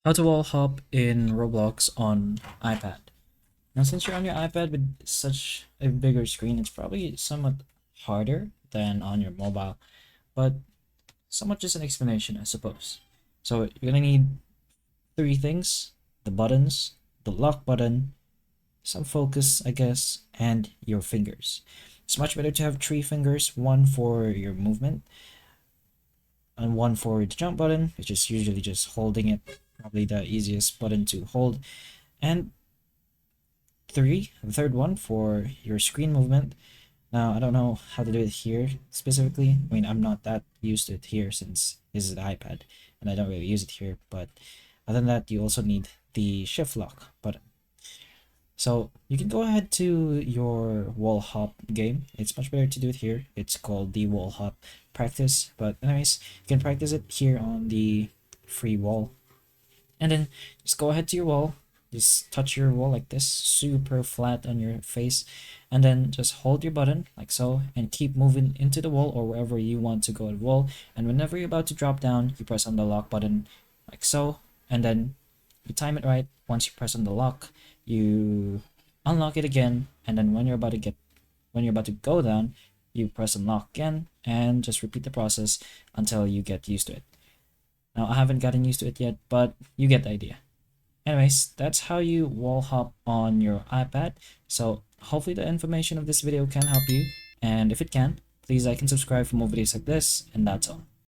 How to wall hop in Roblox on iPad. Now, since you're on your iPad with such a bigger screen, it's probably somewhat harder than on your mobile, but somewhat just an explanation, I suppose. So you're gonna need three things: the buttons, the lock button, some focus, I guess, and your fingers. It's much better to have three fingers, one for your movement, and one for the jump button, which is usually just holding it, probably the easiest button to hold, and the third one for your screen movement. Now, I don't know how to do it here specifically. I mean, I'm not that used to it here since this is the iPad and I don't really use it here. But other than that, you also need the shift lock button. So you can go ahead to your wall hop game. It's much better to do it here. It's called the wall hop practice. But anyways, you can practice it here on the free wall. And then just go ahead to your wall. Just touch your wall like this, super flat on your face, and then just hold your button like so and keep moving into the wall or wherever you want to go at the wall. And whenever you're about to drop down, you press on the lock button like so, and then you time it right. Once you press on the lock, you unlock it again, and then when you're about to go down, you press unlock again and just repeat the process until you get used to it. Now, I haven't gotten used to it yet, but you get the idea. Anyways, that's how you wall hop on your iPad. So hopefully the information of this video can help you. And if it can, please like and subscribe for more videos like this. And that's all.